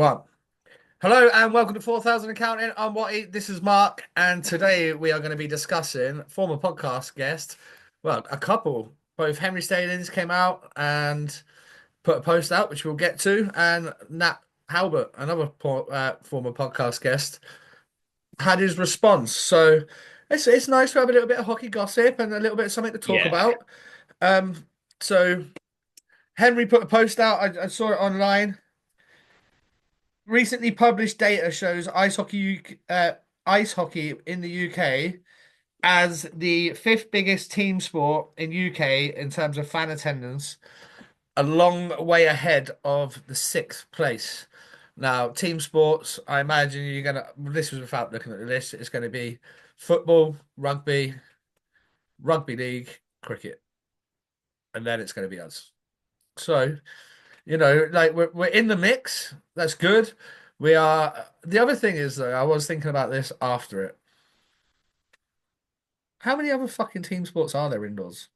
One. Hello and welcome to 4,000 Accounting. I'm Watty. This is Mark, and today we are going to be discussing former podcast guest. Well, a couple. Both Henry Stalins came out and put a post out, which we'll get to, and Nat Halbert, another former podcast guest, had his response. So it's nice to have a little bit of hockey gossip and a little bit of something to talk Yeah. about. So Henry put a post out. I saw it online. Recently published data shows ice hockey in the UK as the fifth biggest team sport in UK in terms of fan attendance, a long way ahead of the sixth place. Now, team sports, I imagine you're gonna. This was without looking at the list. It's going to be football, rugby league, cricket, and then it's going to be us. So, like we're in the mix. That's good. We are. The other thing is though, I was thinking about this after it. How many other fucking team sports are there indoors?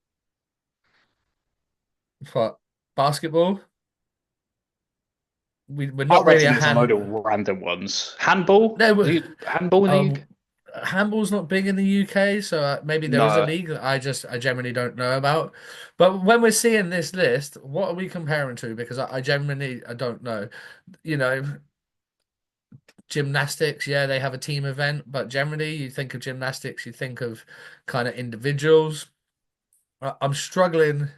What, basketball? We're I not really reckon a there's a load hand. of random ones. Handball? No, Handball in the um, UK? handball's not big in the UK, so maybe there is a No. league that I generally don't know about. But when we're seeing this list, what are we comparing to? Because I genuinely I don't know. You know, gymnastics, yeah, they have a team event, but generally you think of gymnastics, you think of kind of individuals. I'm struggling.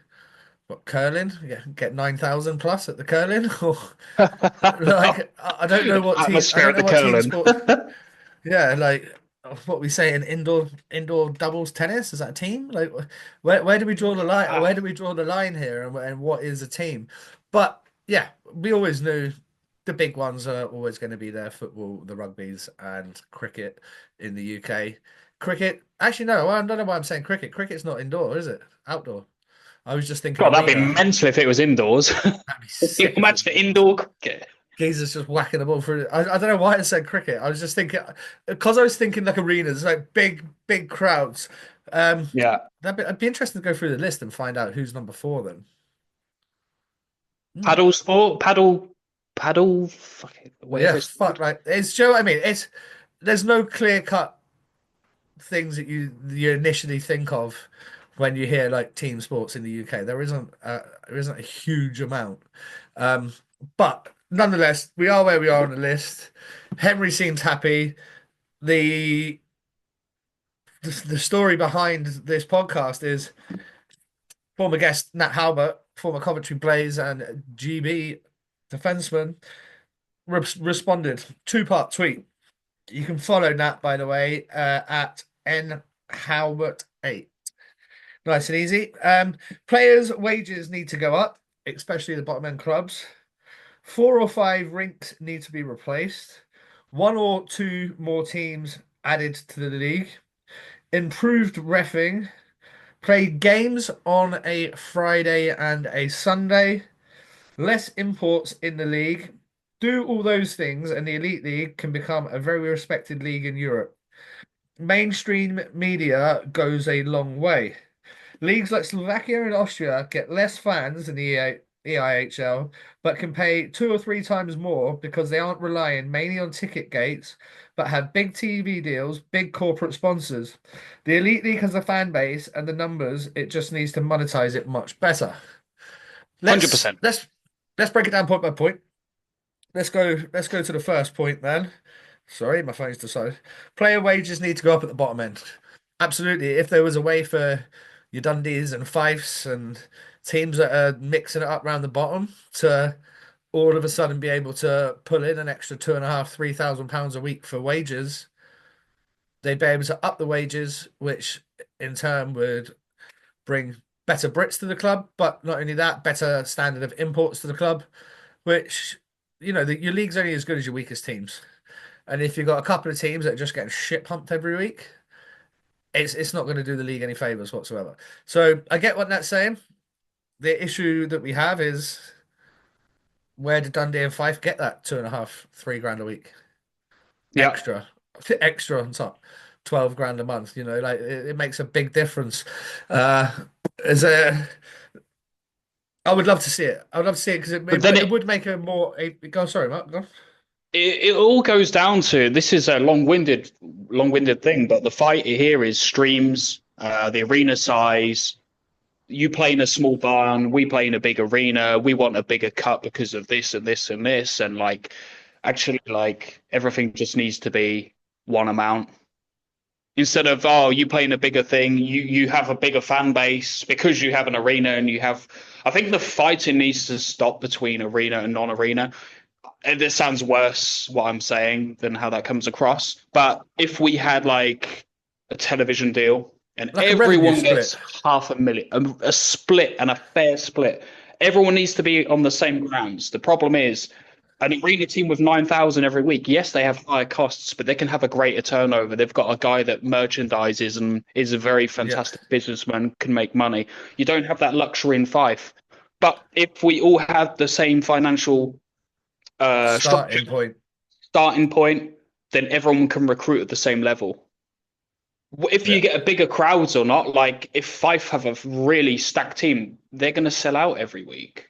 What, curling? Yeah, get 9,000 plus at the curling, or like I don't know what team. I Atmosphere don't at know the what team curling. sport. Yeah, like what we say in indoor doubles tennis. Is that a team? Like where do we draw the line? Where Ah, do we draw the line here? And what is a team? But yeah, we always knew the big ones are always going to be there: football, the rugbies, and cricket in the UK. Cricket, actually, no, I don't know why I'm saying cricket. Cricket's not indoor, is it? Outdoor. I was just thinking God, that'd be arena. mental if it was indoors. That'd be You sick if it imagine was for indoors. indoor cricket. Jesus just whacking the ball through. I don't know why I said cricket. I was just thinking because I was thinking like arenas, like big crowds. Um, Yeah. I'd be interested to go through the list and find out who's number four then. Hmm. Paddle sport? Paddle, fuck it, whatever Yeah, it's fuck called. right. It's Joe. I mean, it's there's no clear cut things that you initially think of when you hear like team sports in the UK. There isn't a huge amount. Um, but nonetheless, we are where we are on the list. Henry seems happy. The the story behind this podcast is former guest Nat Halbert, former Coventry Blaze and GB defenseman, responded two-part tweet. You can follow Nat, by the way, at N Halbert 8. Nice and easy. Players' wages need to go up, especially the bottom end clubs. Four or five rinks need to be replaced. One or two more teams added to the league. Improved refing. Played games on a Friday and a Sunday. Less imports in the league. Do all those things, and the Elite League can become a very respected league in Europe. Mainstream media goes a long way. Leagues like Slovakia and Austria get less fans than the EIHL, but can pay two or three times more because they aren't relying mainly on ticket gates, but have big TV deals, big corporate sponsors. The Elite League has a fan base and the numbers, it just needs to monetize it much better. Let's 100%. let's let's break it down point by point. Let's go to the first point then. Sorry, my phone's decided. Player wages need to go up at the bottom end. Absolutely. If there was a way for your Dundees and Fifes and teams that are mixing it up around the bottom to all of a sudden be able to pull in an extra 2,500, £3,000 a week for wages, they'd be able to up the wages, which in turn would bring better Brits to the club, but not only that, better standard of imports to the club, which, your league's only as good as your weakest teams. And if you've got a couple of teams that are just getting shit pumped every week, it's not going to do the league any favors whatsoever. So I get what that's saying. The issue that we have is where did Dundee and Fife get that 2.5, 3 grand a week Yeah. extra, extra on top, 12 grand a month? Like it makes a big difference. Uh, as a, I would love to see it. I would love to see it because it, But it, then it it would make a more. Go, sorry, Mark. Go. it all goes down to this is a long-winded thing, but the fight here is streams, the arena size. You play in a small barn, we play in a big arena. We want a bigger cut because of this and this and this, and like actually, like everything just needs to be one amount instead of you play in a bigger thing, you have a bigger fan base because you have an arena and you have. I think the fighting needs to stop between arena and non-arena. And this sounds worse what I'm saying than how that comes across. But if we had like a television deal and Like a revenue everyone gets split. 500,000, a split and a fair split, everyone needs to be on the same grounds. The problem is an arena team with 9,000 every week. Yes, they have higher costs, but they can have a greater turnover. They've got a guy that merchandises and is a very Yeah. fantastic businessman, can make money. You don't have that luxury in Fife. But if we all had the same financial structure, Starting point. starting point, then everyone can recruit at the same level. If you Yeah. get a bigger crowds or not, like if Fife have a really stacked team, they're going to sell out every week.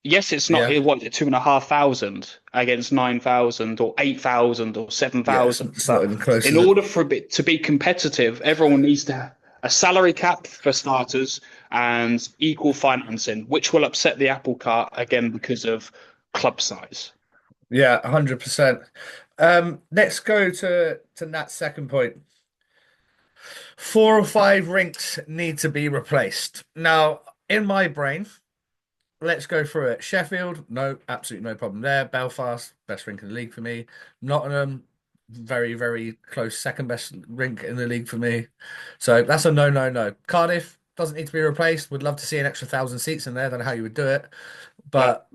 Yes, it's not Yeah. what 2,500 against 9,000 or 8,000 or Yeah. 7,000, It's not but even close, in is it? order for it to be competitive, everyone needs to have a salary cap for starters and equal financing, which will upset the apple cart again because of club size. Yeah, 100%. Let's go to Nat's second point. 4 or 5 rinks need to be replaced. Now, in my brain, let's go through it. Sheffield, no, absolutely no problem there. Belfast, best rink in the league for me. Nottingham, very, very close second best rink in the league for me. So that's a no, no, no. Cardiff doesn't need to be replaced. Would love to see an extra 1,000 seats in there. Don't know how you would do it, Yeah. but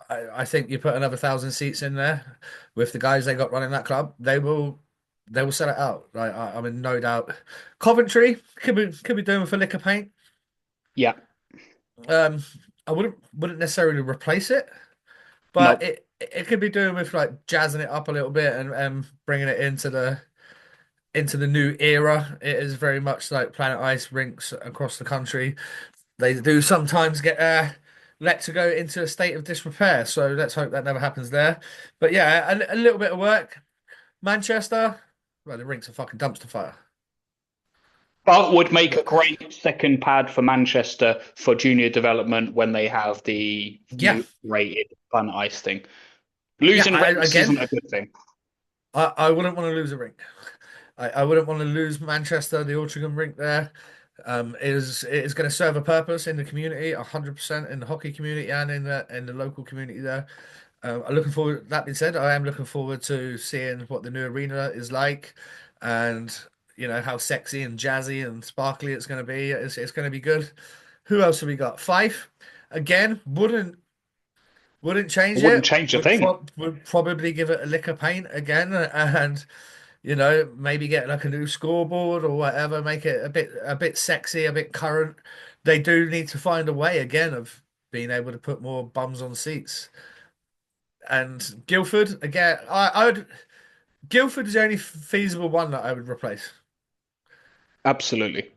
I think you put another 1,000 seats in there with the guys they got running that club, they will sell it out. I'm in no doubt. Coventry could be doing for liquor paint. Yeah. Um, I wouldn't necessarily replace it, but No. it could be doing with like jazzing it up a little bit and bringing it into the new era. It is very much like Planet Ice rinks across the country. They do sometimes get let to go into a state of disrepair. So let's hope that never happens there. But yeah, a little bit of work. Manchester, well, the rink's a fucking dumpster fire. But would make a But great second pad for Manchester for junior development when they have the yeah, new rated Planet Ice thing. yeah. Losing I, ranks again, isn't a good thing. I wouldn't want to lose a rink. I wouldn't want to lose Manchester, the Altrincham rink there. It is going to serve a purpose in the community, 100% in the hockey community and in the local community there. I'm looking forward. That being said, I am looking forward to seeing what the new arena is like, and how sexy and jazzy and sparkly it's going to be. It's going to be good. Who else have we got? Fife again. Wouldn't I change wouldn't it. change a Would thing. would probably give it a lick of paint again, and maybe get like a new scoreboard or whatever. Make it a bit sexy, a bit current. They do need to find a way again of being able to put more bums on seats. And Guildford again, I would. Guildford is the only feasible one that I would replace. Absolutely.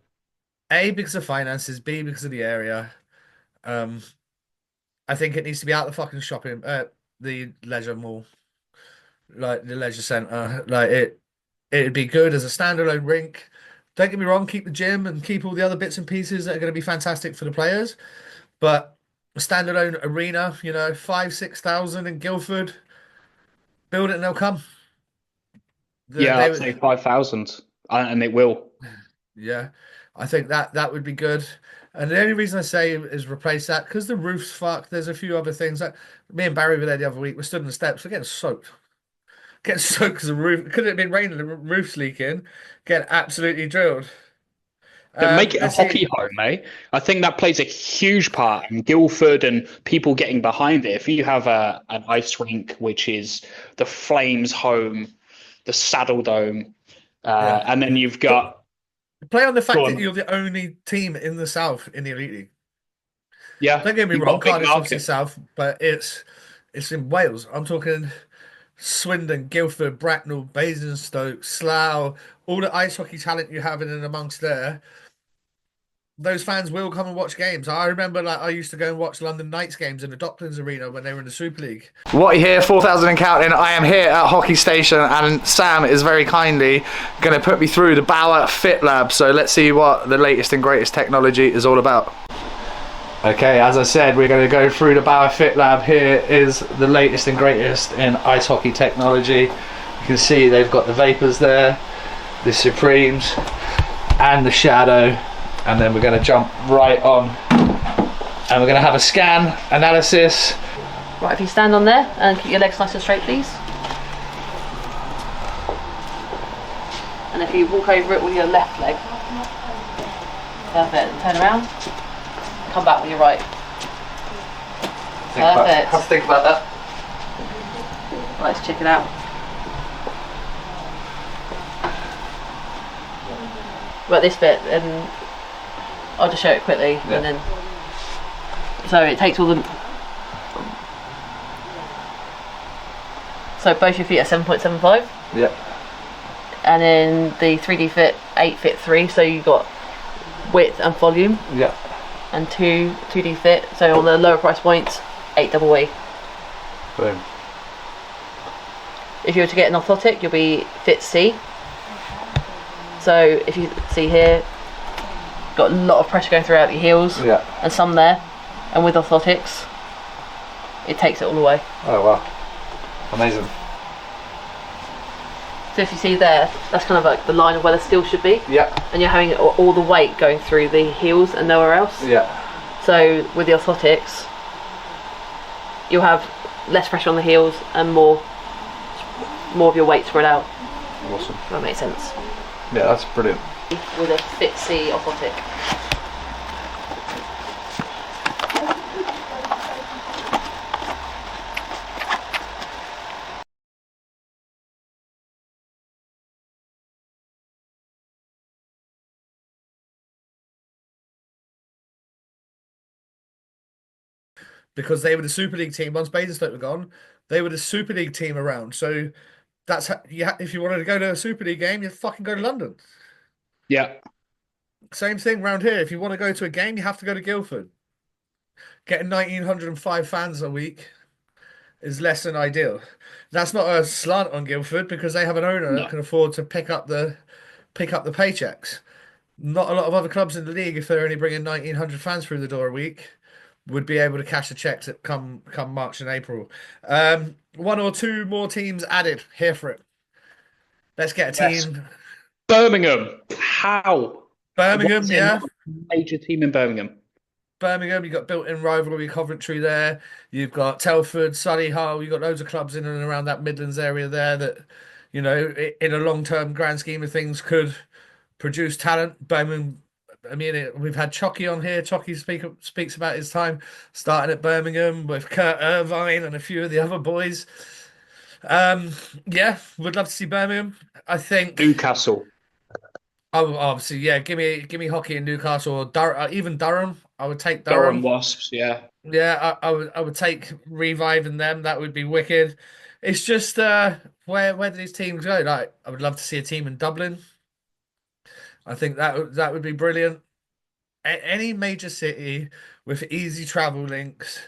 A, because of finances. B, because of the area. Um, I think it needs to be out the fucking shopping, the leisure mall, like the leisure centre. Like it'd be good as a standalone rink. Don't get me wrong, keep the gym and keep all the other bits and pieces that are going to be fantastic for the players. But a standalone arena, 5,000, 6,000 in Guildford, build it and they'll come. Yeah, They I'd would. say 5,000, and it will. Yeah, I think that would be good. And the only reason I say is replace that because the roof's fucked. There's a few other things that me and Barry were there the other week. We stood on the steps. We're getting soaked. Getting soaked because the roof could have been raining. The roof's leaking. Getting absolutely drilled. But make it a Let's see. hockey home, eh? I think that plays a huge part in Guildford and people getting behind it. If you have an ice rink, which is the Flames home, the Saddle Dome, Yeah, and then you've but got play on the go fact that on, you're the only team in the South in the Elite League. yeah, Don't get me you've got wrong, a big Cardiff's obviously market. South, but it's in Wales. I'm talking Swindon, Guildford, Bracknell, Basingstoke, Slough, all the ice hockey talent you have in and amongst there. those fans will come and watch games. I remember, like, I used to go and watch London Knights games in the Docklands Arena when they were in the Super League. What here, 4,000 and counting. I am here at Hockey Station, and Sam is very kindly going to put me through the Bauer Fit Lab. So let's see what the latest and greatest technology is all about. Okay, as I said, we're going to go through the Bauer Fit Lab. Here is the latest and greatest in ice hockey technology. You can see they've got the Vapors there, the Supremes, and the Shadow. And then we're going to jump right on, and we're going to have a scan analysis. Right, if you stand on there and keep your legs nice and straight, please. And if you walk over it with your left leg. Perfect. Turn around. Come back with your right. Perfect. Have to think about that. Right, let's check it out. Right, this bit, and I'll just show it quickly, and then. So it takes all the. So both your feet are 7.75. Yep. And then the 3D Fit 8 Fit 3, so you've got width and volume. Yep. And 2D Fit, so on the lower price points, 8 double E. Boom. If you were to get an orthotic, you'll be Fit C. So if you see here, got a lot of pressure going throughout your heels, and some there, and with orthotics, it takes it all away. Oh wow, amazing. So if you see there, that's kind of like the line of where the steel should be. Yeah. And you're having all the weight going through the heels and nowhere else. Yeah. So with the orthotics, you'll have less pressure on the heels and more of your weight spread out. Awesome. If that makes sense. Yeah, that's brilliant. With a Fit C orthotic. Because they were the Super League team. Once Basingstoke were gone, they were the Super League team around. So that's how if you wanted to go to a Super League game, you fucking go to London. Yeah. Same thing around here. If you want to go to a game, you have to go to Guildford. Getting 1,905 fans a week is less than ideal. That's not a slant on Guildford because they have an owner that No. can afford to pick up the paychecks. Not a lot of other clubs in the league, if they're only bringing 1,900 fans through the door a week, would be able to cash a check to come March and April. One or two more teams added. Here for it. Let's get a Yes. team. Birmingham. How? Why Birmingham, is there yeah. not a major team in Birmingham? Birmingham, you've got built-in rivalry, Coventry there. You've got Telford, Solihull. You've got loads of clubs in and around that Midlands area there that, in a long-term grand scheme of things could produce talent. Birmingham, I mean, we've had Chocky on here. Chocky speaks about his time starting at Birmingham with Kurt Irvine and a few of the other boys. Yeah, would love to see Birmingham. I think. Newcastle. Oh, obviously, yeah. Give me hockey in Newcastle or even Durham. I would take Durham Durham. Wasps. Yeah. Yeah, I would take reviving them. That would be wicked. It's just where do these teams go? Like, I would love to see a team in Dublin. I think that would be brilliant. Any major city with easy travel links.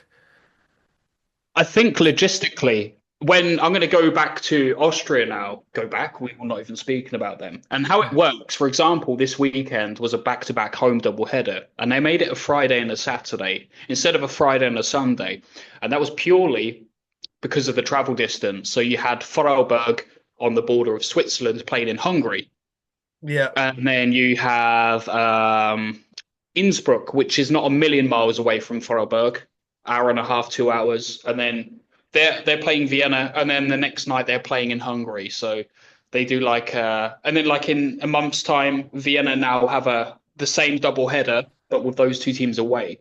I think logistically, when I'm going to go back to Austria now, we were not even speaking about them. And how it works, for example, this weekend was a back-to-back home doubleheader, and they made it a Friday and a Saturday instead of a Friday and a Sunday. And that was purely because of the travel distance. So you had Vorarlberg on the border of Switzerland playing in Hungary. Yeah, And then you have Innsbruck, which is not a million miles away from Vorarlberg, hour and a half, 2 hours, and then they're playing Vienna, and then the next night they're playing in Hungary. So they do and then like in a month's time, Vienna now have the same double header, but with those two teams away.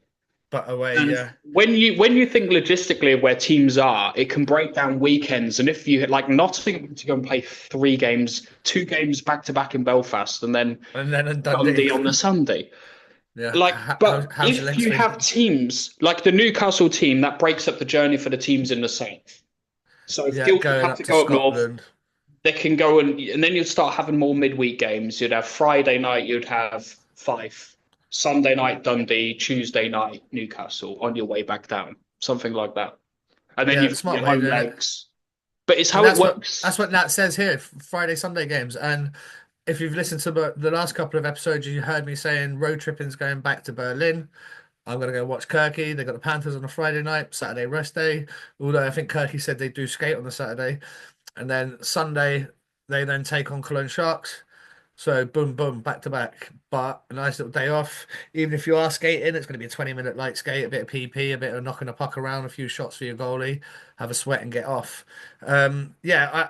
but away, And yeah. when you think logistically of where teams are, it can break down weekends. And if you like Nottingham to go and play 3 games, 2 games back to back in Belfast, and then And then in Dundee Dundee. on the Sunday. Yeah. Like, but How's your if links you been? have teams like the Newcastle team, that breaks up the journey for the teams in the south. So if Yeah, Guildford going have up to to go up north, Scotland. they can go and then you'd start having more midweek games. You'd have Friday night, you'd have Fife. Sunday night Dundee, Tuesday night Newcastle on your way back down, something like that. And then Yeah, you've the got smart your way of home doing it. legs. But it's And how it works. that's what Nat says here, Friday, Sunday games. And if you've listened to the last couple of episodes, you heard me saying road tripping's going back to Berlin. I'm gonna go watch Kirky. They got the Panthers on a Friday night, Saturday rest day. Although I think Kirky said they do skate on the Saturday, and then Sunday they then take on Cologne Sharks. So boom, boom, back to back. But a nice little day off. Even if you are skating, it's going to be a 20-minute light skate, a bit of PP, a bit of knocking a puck around, a few shots for your goalie, have a sweat and get off. Yeah,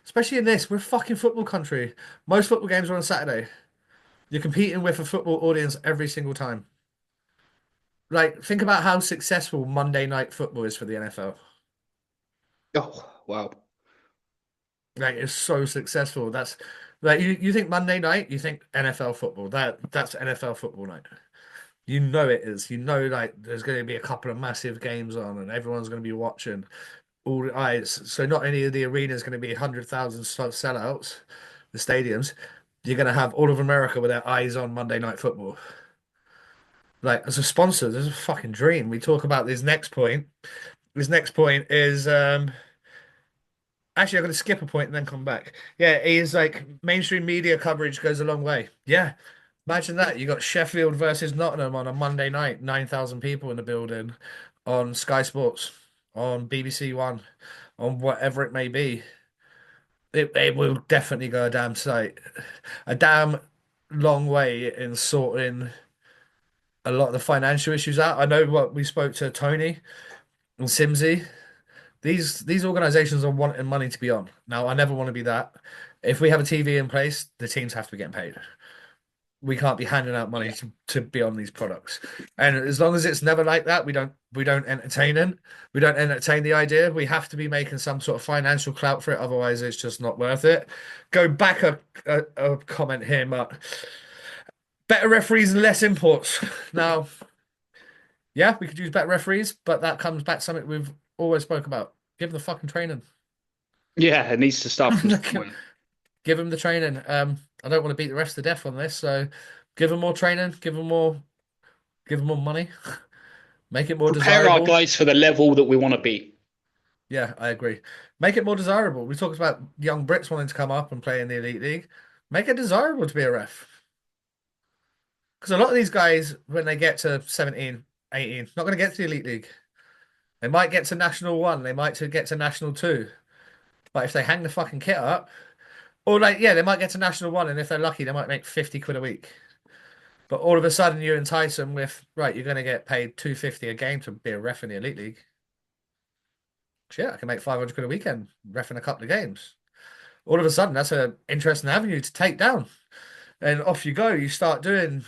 especially in this, we're a fucking football country. Most football games are on Saturday. You're competing with a football audience every single time. Like, think about how successful Monday night football is for the NFL. Oh, wow. Like, it's so successful. That's like you think Monday night, you think NFL football. That's NFL football night. You know it is. You know, like there's going to be a couple of massive games on, and everyone's going to be watching all the eyes. So not only are the arenas going to be 100,000 sellouts, the stadiums, you're going to have all of America with their eyes on Monday Night Football. Like as a sponsor, this is a fucking dream. We talk about this next point. This next point is actually I'm going to skip a point and then come back. Yeah, it is like mainstream media coverage goes a long way. Yeah. Imagine that. You got Sheffield versus Nottingham on a Monday night, 9,000 people in the building on Sky Sports, on BBC One, on whatever it may be. It will definitely go a damn long way in sorting a lot of the financial issues out. I know what we spoke to Tony and Simsy. These organizations are wanting money to be on. Now, I never want to be that. If we have a TV in place, the teams have to be getting paid. We can't be handing out money to be on these products. And as long as it's never like that, we don't entertain it. We don't entertain the idea. We have to be making some sort of financial clout for it. Otherwise, it's just not worth it. Go back a comment here, Mark. Better referees and less imports. Now, yeah, we could use better referees, but that comes back to something we've always spoke about. Give them the fucking training. Yeah, it needs to start from somewhere. Give them the training. I don't want to beat the refs to death on this, so give them more training, give them more money, make it more Prepare our desirable. guys for the level that we want to be. Yeah, I agree. Make it more desirable. We talked about young Brits wanting to come up and play in the Elite League. Make it desirable to be a ref. Because a lot of these guys, when they get to 17, 18, not going to get to the Elite League. They might get to National 1, they might get to National 2. But if they hang the fucking kit up, or like, yeah, they might get to National 1, and if they're lucky, they might make 50 quid a week. But all of a sudden, you entice them with, right, you're going to get paid 250 a game to be a ref in the Elite League. Shit, I can make 500 quid a weekend refing a couple of games. All of a sudden, that's an interesting avenue to take down. And off you go. You start doing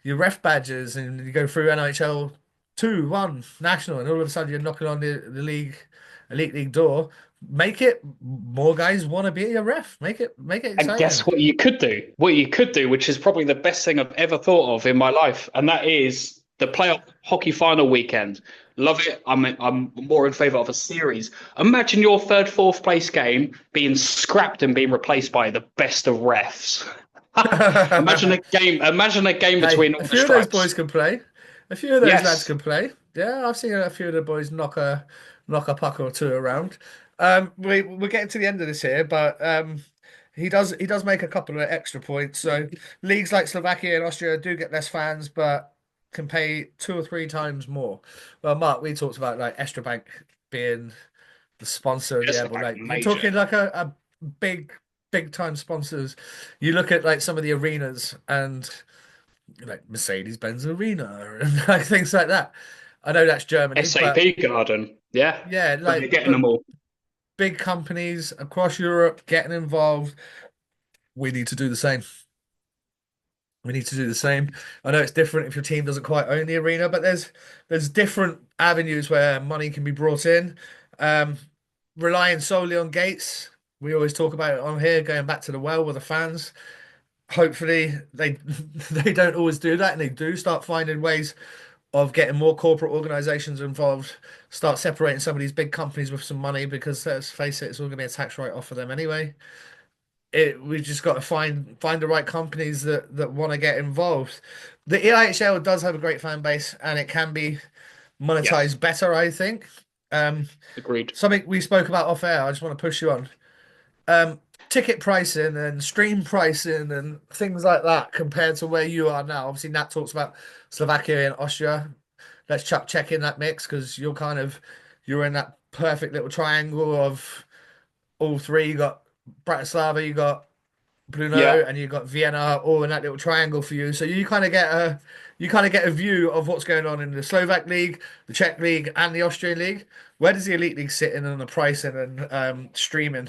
your ref badges and you go through NHL 2, 1, national, and all of a sudden you're knocking on the league, Elite League door. Make it more guys want to be a ref. Make it exciting. And guess what you could do? What you could do, which is probably the best thing I've ever thought of in my life, and that is the playoff hockey final weekend. Love it. I'm more in favour of a series. Imagine your third, fourth place game being scrapped and being replaced by the best of refs. Imagine a game. Imagine a game between all a the few of those stripes. boys can play. A few of those Yes. lads can play. Yeah, I've seen a few of the boys knock a puck or two around. We're getting to the end of this here, but he does make a couple of extra points. So leagues like Slovakia and Austria do get less fans, but can pay 2 or 3 times more. Well, Mark, we talked about like Estra Bank being the sponsor of the Estra but Bank, like you're major. talking like a big time sponsors. You look at like some of the arenas and like Mercedes-Benz Arena and like things like that. I know that's Germany, but SAP Garden. Yeah. yeah, But they're like getting them all. big companies across Europe getting involved. We need to do the same. We need to do the same. I know it's different if your team doesn't quite own the arena, but there's different avenues where money can be brought in. Um, Relying solely on gates. We always talk about it on here, going back to the well with the fans. Hopefully they they don't always do that, and they do start finding ways of getting more corporate organizations involved, start separating some of these big companies with some money because let's face it, it's all going to be a tax write-off for them anyway. we've just got to find the right companies that want to get involved. The EIHL does have a great fan base, and it can be Yes, monetized better, I think. Um, agreed. Something we spoke about off air. I just want to push you on. Um, Ticket pricing and stream pricing and things like that compared to where you are now. Obviously, Nat talks about Slovakia and Austria. Let's check in that mix because you're in that perfect little triangle of all three. You got Bratislava, you got Yeah. Brno, and you got Vienna, all in that little triangle for you. So you kind of get a view of what's going on in the Slovak league, the Czech league, and the Austrian league. Where does the elite league sit in on the pricing and streaming?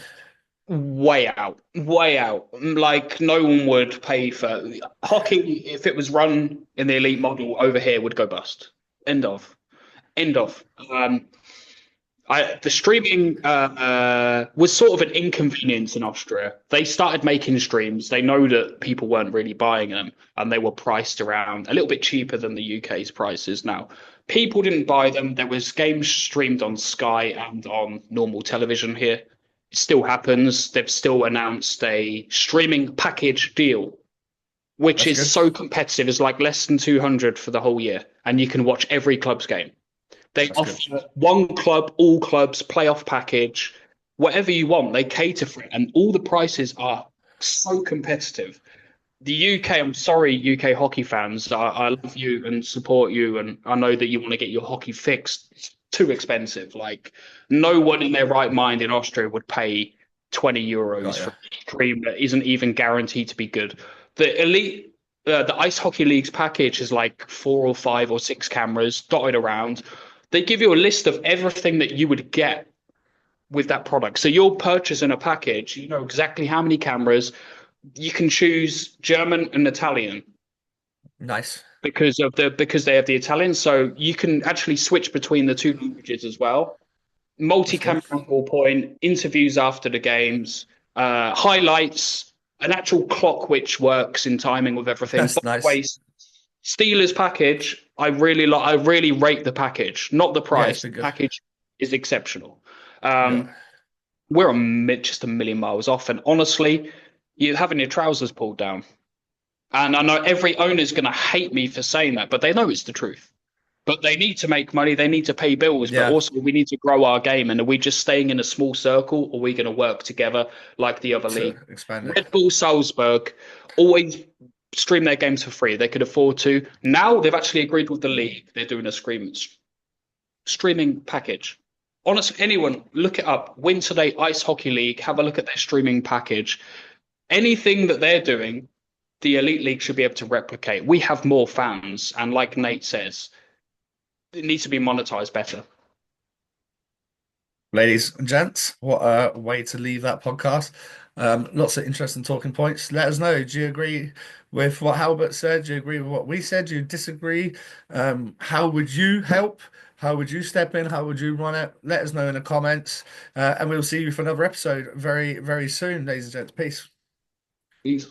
Way out, way out. Like no one would pay for hockey if it was run in the elite model over here would go bust. End of. End of. The streaming was sort of an inconvenience in Austria. They started making streams. They know that people weren't really buying them, and they were priced around a little bit cheaper than the UK's prices now. People didn't buy them. There was games streamed on Sky and on normal television here. It still happens. They've still announced a streaming package deal, which That's is good. so competitive. It's like less than 200 for the whole year, and you can watch every club's game. They That's good. offer one club, all clubs, playoff package, whatever you want. They cater for it, and all the prices are so competitive. The UK, I'm sorry, UK hockey fans. I love you and support you, and I know that you want to get your hockey fixed. It's too expensive. Like no one in their right mind in Austria would pay 20 Got euros ya. for a stream that isn't even guaranteed to be good. The elite. The Ice Hockey League's package is like 4 or 5 or 6 cameras dotted around. They give you a list of everything that you would get with that product. So you're purchasing a package, you know exactly how many cameras. You can choose German and Italian Nice. because they have the Italian. So you can actually switch between the two languages as well. That's good. Multi-camera angle point, interviews after the games, highlights, an actual clock which works in timing with everything. That's By the nice. way, Steelers package, I really like. I really rate the package, not the Yeah, it's price. been The good. package is exceptional. Yeah. We're just a million miles off, and honestly, you're having your trousers pulled down. And I know every owner's going to hate me for saying that, but they know it's the truth. But they need to make money, they need to pay bills, but Yeah. also we need to grow our game. And are we just staying in a small circle, or are we going to work together like the other To league? expand it. Red Bull Salzburg always stream their games for free. They could afford to. Now they've actually agreed with the league. They're doing a streaming package. Honestly, anyone look it up. Winter Day Ice Hockey League. Have a look at their streaming package. Anything that they're doing, the Elite League should be able to replicate. We have more fans, and like Nate says, it needs to be monetized better. Ladies and gents, what a way to leave that podcast. Lots of interesting talking points. Let us know. Do you agree with what Halbert said? Do you agree with what we said? Do you disagree? How would you help? How would you step in? How would you run it? Let us know in the comments. And we'll see you for another episode very, very soon, ladies and gents. Peace. Peace.